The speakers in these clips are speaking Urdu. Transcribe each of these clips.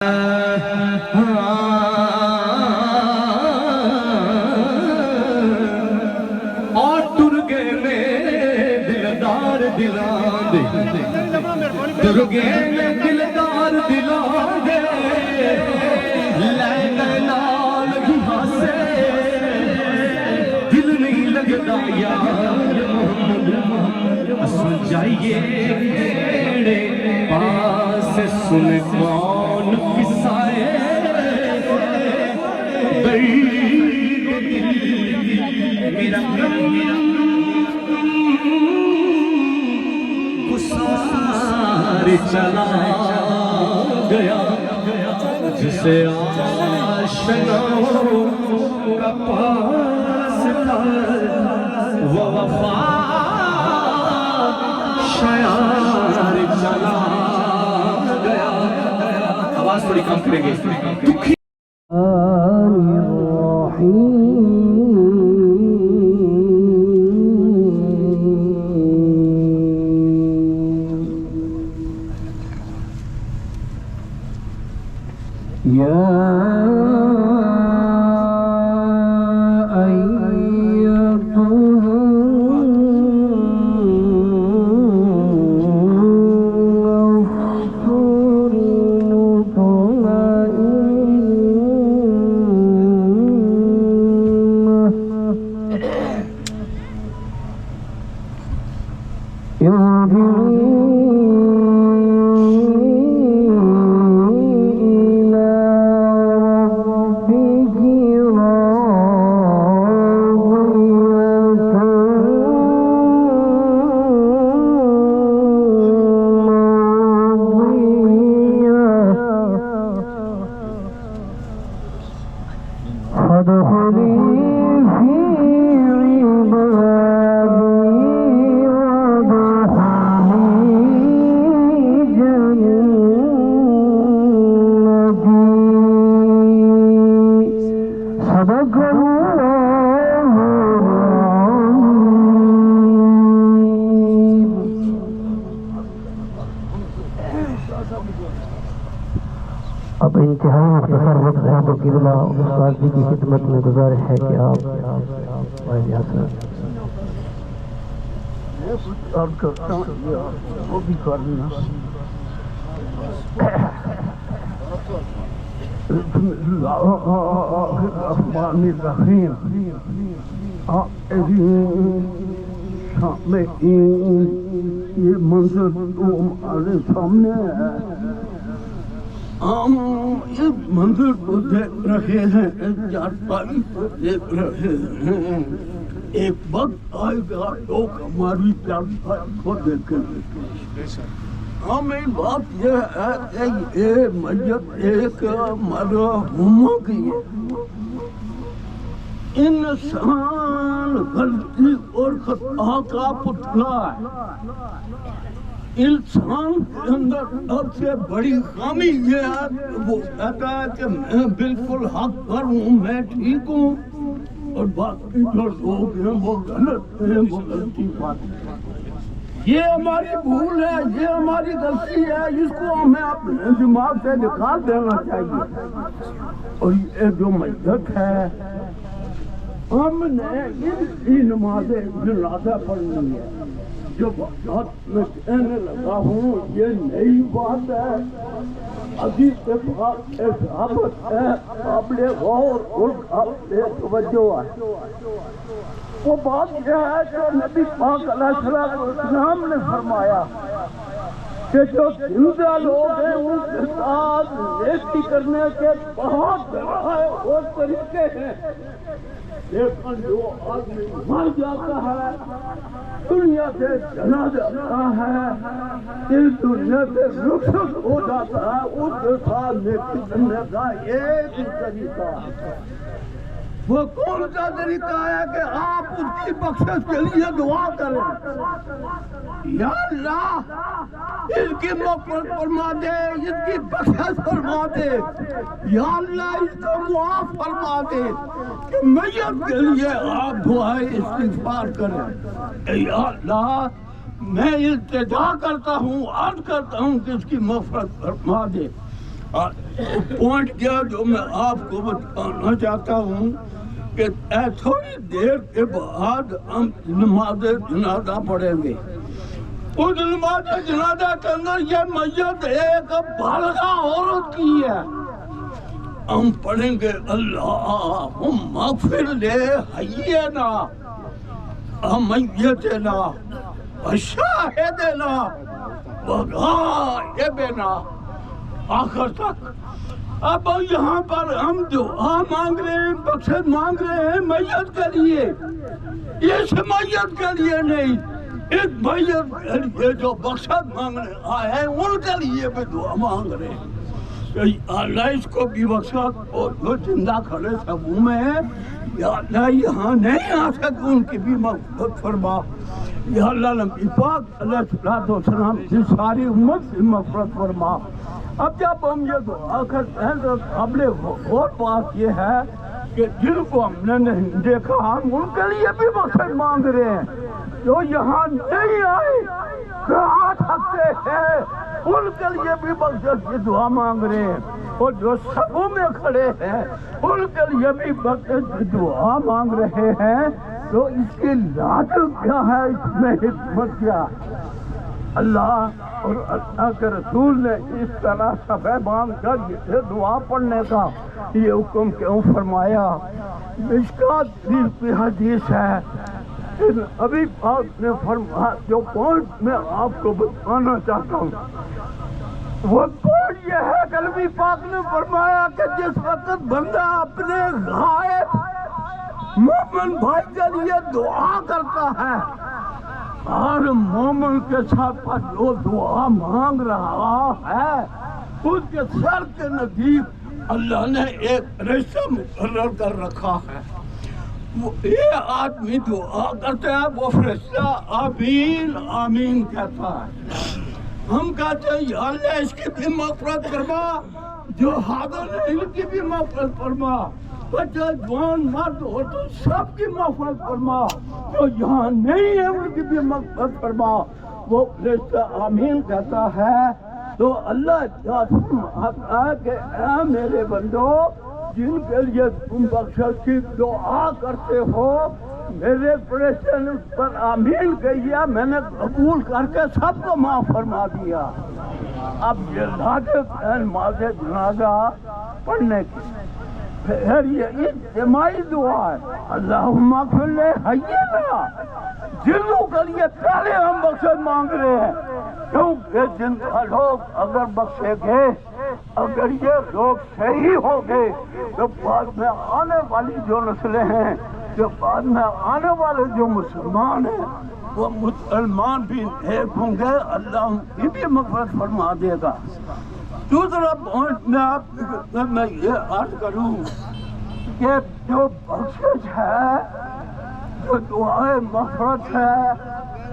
اور ٹر گئے میرے دلدار دلان دے، ٹر گئے میں دلدار دلان دے، لے نال ہی ہاسے دل نہیں لگتا یار محمد اسو جائیے میرے پاس سن کون قصائے میرا گسار چلا گیا جسے آشناؤں کا پاس تھا وہ وفا شیار چلا گیا. آواز تھوڑی کم کریں گے. دکھی اب انتہائی مختصر وقت ہے تو قبلہ استاد جی کی خدمت میں گزارش ہے کہ آپ واحد حسن عرض کرتا ہوں وہ بھی کرنا. بسم اللہ الرحمن الرحیم. یہ منظر ہمارے سامنے ہے. ہم اس منظر کو دیکھ رہے ہیں, چارپائی کو دیکھ رہے ہیں. ایک وقت آئے گا لوگ ہماری چارپائی کو دیکھیں گے. ہمیں بات یہ ہے کہ یہ میت ایک مرحوم کی ہے. انسان غلطی اور خطا کا پتلا ہے. انسان کے اندر سب سے بڑی خامی یہ ہے کہ وہ کہتا ہے کہ میں بالکل حق پر ہوں, میں ٹھیک ہوں, اور باقی جو لوگ ہیں وہ غلط ہیں, وہ غلطی بات ہے. یہ ہماری بھول ہے, یہ ہماری غلطی ہے, اس کو ہمیں اپنے دماغ سے نکال دینا چاہیے. اور یہ جو میت ہے ہم نے اسی نماز جنازہ پڑھنی ہے. جو بات میں کہنے لگا ہوں یہ نئی بات ہے, حدیث کے پاس ثابت ہے, قابل غور اور قابل توجہ ہے. وہ بات یہ ہے جو نبی پاک علیہ السلام نے فرمایا کہ جو زندہ لوگ ہیں ان کے ساتھ نیکی کرنے کے بہت طرح اور طریقے ہیں, لیکن جو آدمی مر جاتا ہے, دنیا سے چلا جاتا ہے, اس دنیا سے رخصت ہو جاتا ہے, اس کے ساتھ نیکی کرنے کا ایک ہی طریقہ ہے. وہ کون سا طریقہ ہے کہ آپ اس کی بخشش کے لیے دعا کریں, یا اللہ اس کی مغفرت فرما دے, اس کی بخشش فرما دے, یا اللہ اس کو معاف فرما دے, کہ میت کے لیے آپ دعائیں استغفار کریں. یا اللہ میں التجا کرتا ہوں, عرض کرتا ہوں کہ اس کی مغفرت فرما دے. پوائنٹ کیا جو میں آپ کو بتانا چاہتا ہوں کہ تھوڑی دیر کے بعد ہم نماز جنازہ پڑھیں گے. اس نماز جنازہ کے اندر یہ میت ایک بالغ عورت کی ہے. ہم پڑھیں گے اللہم اغفر لحینا میتنا وشاہدنا وغائبنا آخر تک. اب یہاں پر ہم دعا مانگ رہے ہیں, بخشش مانگ رہے ہیں میت کے لیے, اس میت کے لیے نہیں, اس میت کے لیے جو بخشش مانگنے آئے ہیں ان کے لیے بھی دعا مانگ رہے ہیں. اللہ اس کو بھی بخشش, اور جو زندہ کھڑے سبوں میں ہیں یا اللہ یہاں نہیں آ سکتے ان کی بھی مغفرت فرما. یا اللہ نبی پاک علیہ السلام کی ساری امت کی مغفرت فرما. اب جب ہم یہ دعا کرتے ہیں تو قابل غور بات یہ ہے کہ جن کو ہم نے نہیں دیکھا ہم ان کے لیے بھی بخشش مانگ رہے ہیں. جو یہاں نہیں آئے آ سکتے ہیں ان کے لیے بھی بخشش کی دعا مانگ رہے ہیں, اور جو صفوں میں کھڑے ہیں ان کے لیے بھی بخشش کی دعا مانگ رہے ہیں. تو اس کی لاجک کیا ہے, اس میں حکمت کیا؟ اللہ اور اللہ کے رسول نے اس طرح صفحہ باندھ کر یہ دعا پڑھنے کا یہ حکم کیوں فرمایا؟ مشکات شریف کی حدیث ہے. ابھی آپ نے فرمایا, جو پوائنٹ میں آپ کو بتانا چاہتا ہوں وہ پوائنٹ یہ ہے کہ نبی پاک نے فرمایا کہ جس وقت بندہ اپنے غائب مومن بھائی کے لیے دعا کرتا ہے, ہر مومن کے ساتھ جو دعا مانگ رہا ہے اس کے سر کے نزدیک اللہ نے ایک رشتہ مقرر کر رکھا ہے. یہ آدمی دعا کرتا ہے, وہ فرشتہ آمین آمین کہتا ہے. ہم کہتے ہیں یا اللہ اس کی بھی مغفرت فرما, جو حاضر ہے ان کی بھی مغفرت فرما, بچہ جوان مرد ہو تو سب کی مغفرت فرما, جو یہاں نہیں ہے ان کی بھی مغفرت فرما. وہ فرشتہ آمین کہتا ہے تو اللہ فرماتا ہے کہ اے میرے بندو جن کے لیے تم بخشش کی دعا کرتے ہو میرے فرشتے نے اس پر آمین کہیا, میں نے قبول کر کے سب کو معاف فرما دیا. اب یہ لاجک ہے نماز جنازہ پڑھنے کی. پھر یہ اجتماعی دعا ہے, اللہم اغفر لحینا, جنوں کے لیے پہلے ہم بخشش مانگ رہے ہیں, کیونکہ جن کا لوگ اگر بخشے گئے, اگر یہ لوگ صحیح ہو گئے تو بعد میں آنے والی جو نسلیں ہیں, جو بعد میں آنے والے جو مسلمان ہیں وہ مسلمان بھی ایک ہوں گے, اللہ ان کی بھی مغفرت فرما دے گا. دوسرا پوائنٹ میں یہ عرض کروں کہ جو بخشش ہے, جو دعائے مغفرت ہے,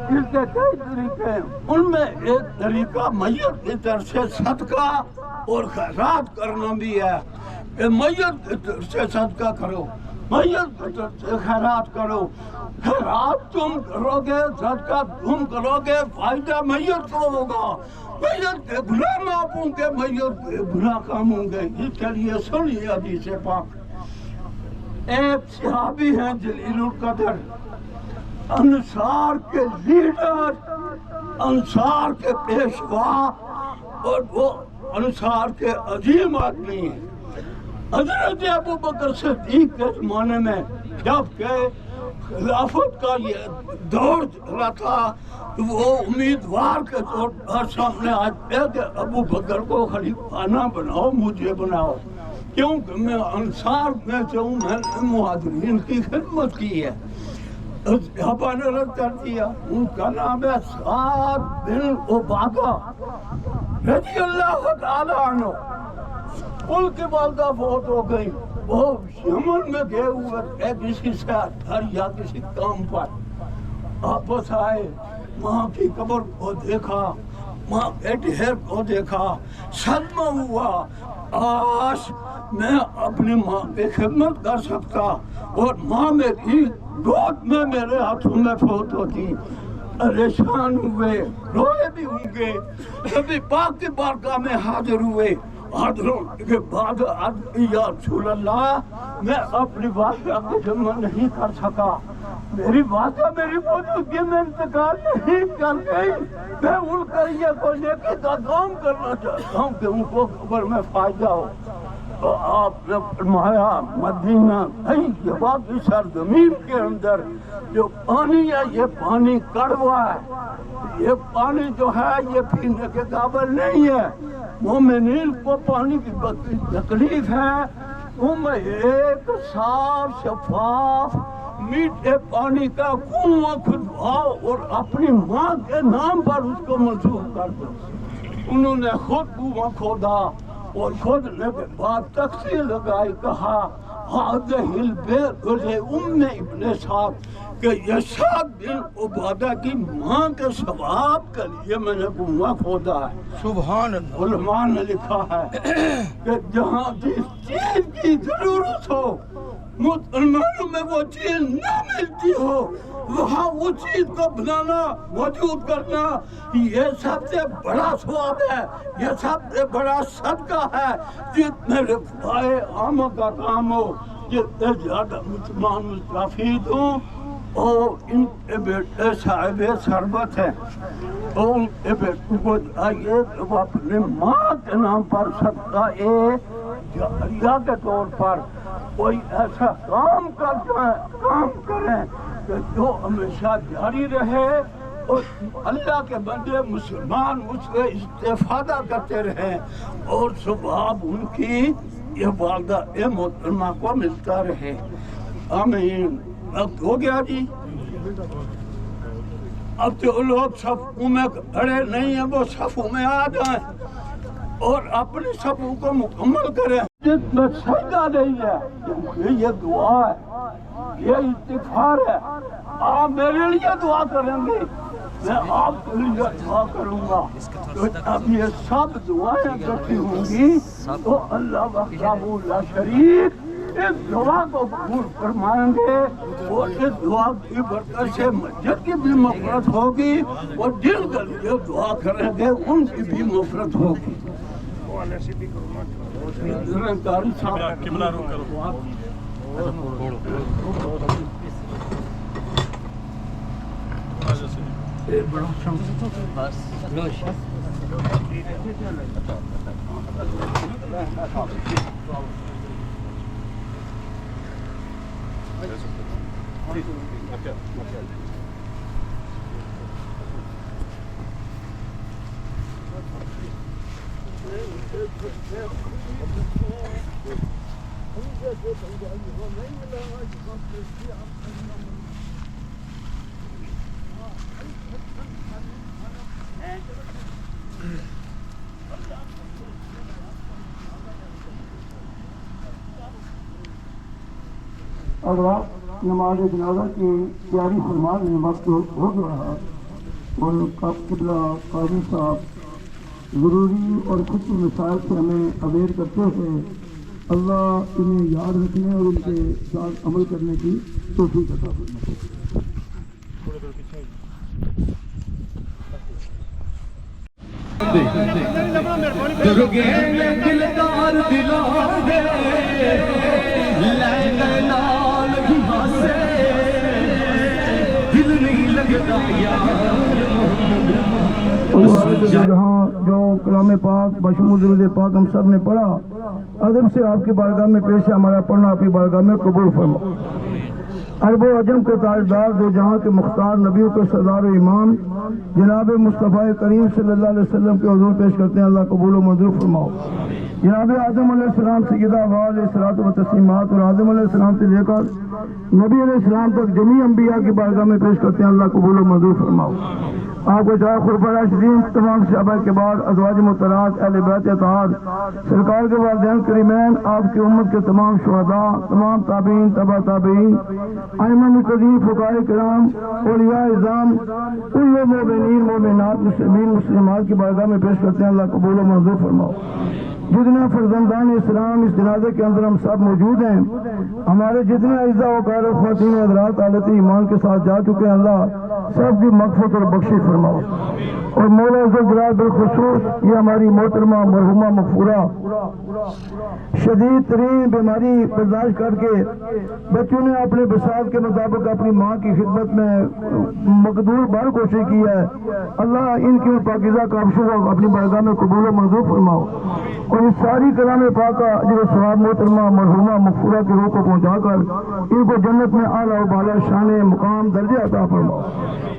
اس کے کئی طریقے ہیں. ان میں ایک طریقہ میت کی طرف سے صدقہ اور خیرات کرنا بھی ہے کہ میت کی طرف سے صدقہ کرو, میت کی طرف سے خیرات کرو. خیرات تم کرو گے, صدقہ تم کرو گے, فائدہ میت کو ہوگا, میت کے گناہ معاف ہوں گے, میت کے گناہ کم ہوں گے. اس کے لیے سنیے حدیث پاک. ایک صحابی ہیں جلیل القدر, انصار کے لیڈر, انصار کے پیشوا, اور وہ انصار کے عظیم آدمی ہیں. حضرت ابو بکر صدیق کے زمانے میں جب کہ خلافت کا یہ دور چلا تھا, وہ امیدوار کے طور پر سامنے آتے کہ ابو بکر کو خلیفہ نہ بناؤ, مجھے بناؤ, کیونکہ میں انصار میں سے ہوں, میں نے مہاجرین کی خدمت کی ہے. صحابہ نے رد کر دیا. ان کا نام ہے سعد بن عبادہ رضی اللہ تعالیٰ عنہ. ان کی والدہ فوت ہو گئی, وہ یمن میں گئے ہوئے تھے کسی سے یا کسی کام پر, واپس آئے, ماں کی قبر کو دیکھا, ماں کے ڈھیر کو دیکھا, صدمہ ہوا, آج میں اپنی ماں کی خدمت کر سکتا اور ماں میری گود میں میرے ہاتھوں میں فوت ہوتی. پریشان ہوئے, روئے بھی ہوں گے, نبی پاک کی بارگاہ میں حاضر ہوئے, حاضروں کے بعد یا رسول اللہ میں اپنی بات کا جمع نہیں کر سکا، میری بات میری موجودگی میں انتقال نہیں کر گئی، میں ان قریے کو نیکی کا کام کرنا چاہتا ہوں کہ ان کو قبر میں فائدہ ہو۔ تو آپ نے فرمایا مدینہ طیبہ کی سرزمین کے اندر جو پانی ہے یہ پانی کڑوا ہے، یہ پانی جو ہے یہ پینے کے قابل نہیں ہے، مومنین کو پانی کی تکلیف ہے، تم ایک صاف شفاف میٹھے پانی کا کنواں کھدواؤ اور اپنی ماں کے نام پر اس کو منسوخ کر دو۔ انہوں نے خود کنواں کھودا اور کھودنے کے بعد تختی لگائی، کہا هذه البئر ابن سعد کہ یہ 7 دن عبادہ کی ماں کے ثواب کے لیے میں نے کنواں کھودا ہے۔ سبحان اللہ۔ علماء نے لکھا ہے کہ جہاں جس چیز کی ضرورت ہو مسلمانوں میں وہ چیز نہ ملتی ہو وہاں وہ چیز کو بنانا موجود کرنا یہ سب سے بڑا ثواب ہے، یہ سب سے بڑا صدقہ ہے۔ جتنے رفائے عامہ کا کام ہو، جتنے زیادہ مسلمان مستفید ہوں اور ان کے بیٹے صاحب ثروت ہیں اور ان کے بیٹوں کو چاہیے کہ وہ اپنے ماں کے نام پر صدقہ جاریہ کے طور پر کوئی ایسا کام کریں کہ جو ہمیشہ جاری رہے اور اللہ کے بندے مسلمان اس سے استفادہ کرتے رہیں اور ثواب ان کی یہ والدہ محترمہ کو ملتا رہے۔ آمین۔ وقت ہو گیا جی، اب جو لوگ صفوں میں کھڑے نہیں ہیں وہ صفوں میں آ جائیں اور اپنے صفوں کو مکمل کریں۔ جس میں سجدہ نہیں ہے کیونکہ یہ دعا ہے، یہ استغفار ہے، آپ میرے لیے دعا کریں گے، میں آپ کے لیے دعا کروں گا۔ تو اب یہ سب دعائیں اکٹھی ہوں گی تو اللہ وحدہ لا شریک اس دعا کو قبول فرمائیں گے اور اس دعا کی برکت سے مسجد کی بھی مغفرت ہوگی اور جن کے لیے دعا کریں گے ان کی بھی مغفرت ہوگی۔ اب آپ نماز جنازہ کی تیاری فرما لیں، وقت ہو گیا ہے اور قبلہ قاضی صاحب ضروری اور خود مسائل سے ہمیں اویئر کرتے ہیں۔ اللہ انہیں یاد رکھنے اور ان کے ساتھ عمل کرنے کی توفیق عطا فرمائے۔ دلدار دلان دے لال سے دل نہیں لگتا جہاں جو کلام پاک بشمول درود پاک ہم سب نے پڑھا، ادب سے آپ کی بارگاہ میں پیش ہے، ہمارا پڑھنا آپ کی بارگاہ میں قبول فرما۔ عرب و عجم کے تاجدار دو جہاں کے مختار نبیوں کے سردار و امام جناب مصطفیٰ کریم صلی اللہ علیہ وسلم کے حضور پیش کرتے ہیں، اللہ قبول و منظور فرماؤ۔ جناب آدم علیہ السلام سیدہ حوا علیہ الصلوۃ و تسلیمات اور آدم علیہ السلام سے لے کر نبی علیہ السلام تک جمیع انبیاء کی بارگاہ میں پیش کرتے ہیں، اللہ قبول و منظور فرماؤ۔ آپ کو چاہے خلفاء راشدین، تمام صحابہ کے بعد ازواج مطہرات، اہل بیت اطہار، سرکار کے والدین کریمین، آپ کی امت کے تمام شہداء، تمام تابعین، تبع تابعین، ائمہ مقتدین، فقہاء کرام، اولیاء اعظام، کل مومنین مومنات مسلمین مسلمات کی بارگاہ میں پیش کرتے ہیں، اللہ قبول و منظور فرماؤ۔ جتنے فرزندان اسلام اس جنازے کے اندر ہم سب موجود ہیں، ہمارے جتنے اعزاء وقار خواتین و حضرات حالت ایمان کے ساتھ جا چکے ہیں، اللہ سب کی مغفرت اور بخشش فرماؤ۔ اور مولا عزت جلال بالخصوص یہ ہماری محترمہ مرحومہ مغفورہ شدید ترین بیماری برداشت کر کے بچوں نے اپنے بساط کے مطابق اپنی ماں کی خدمت میں مقدور بار کوشش کی ہے، اللہ ان کی پاکیزہ کابشوں کو اپنی بارگاہ میں قبول و منظور فرماؤ، اور اس ساری کلام پاک کا اجر و ثواب محترمہ مرحومہ مغفورہ کی روح کو پہنچا کر ان کو جنت میں اعلیٰ و بالا شان مقام درجہ عطا فرماؤ۔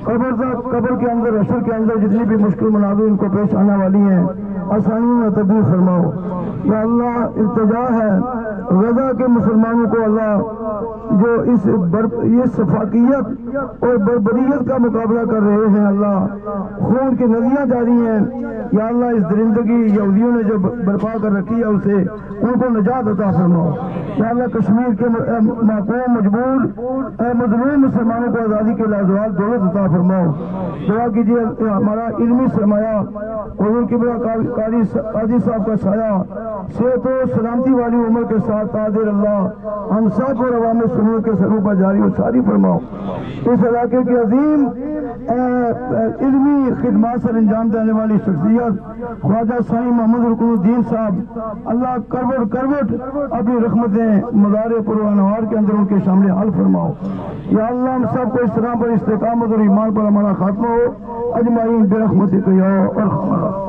قبر کے اندر عصر کے اندر جتنی بھی مشکل مناظر ان کو پیش آنے والی ہیں آسانی میں تبدیل فرماؤ۔ یا اللہ التجا ہے غزہ کے مسلمانوں کو، اللہ جو یہ صفاقیت اور بربریت کا مقابلہ کر رہے ہیں، اللہ خون کی ندیاں جاری ہیں، یا اللہ اس درندگی یہودیوں نے جو برپا کر رکھی ہے اسے ان کو نجات عطا فرماؤ۔ یا اللہ کشمیر کے معقوم مجبور مظلوم مسلمانوں کو آزادی کے لازوال دولت عطا فرماؤ۔ دعا کیجیے ہمارا علمی سرمایہ حضور قبلہ قاضی صاحب کا سایہ صحت و سلامتی والی عمر کے ساتھ قادر اللہ ہم سب اور عوام سنوں کے سروں پر جاری و ساری فرماؤ۔ اس علاقے کے عظیم علمی خدمات سر انجام دینے والی شخصیت خواجہ سائیں محمد رکن الدین صاحب، اللہ کروٹ کروٹ اپنی رحمتیں مزار پر انوار کے اندر ان کے شامل حل فرماؤ۔ یا اللہ ہم سب کو اس طرح پر استقامت اور ایمان پر ہمارا خاتمہ ہو اجمعین برحمتک یا ارحم الراحمین۔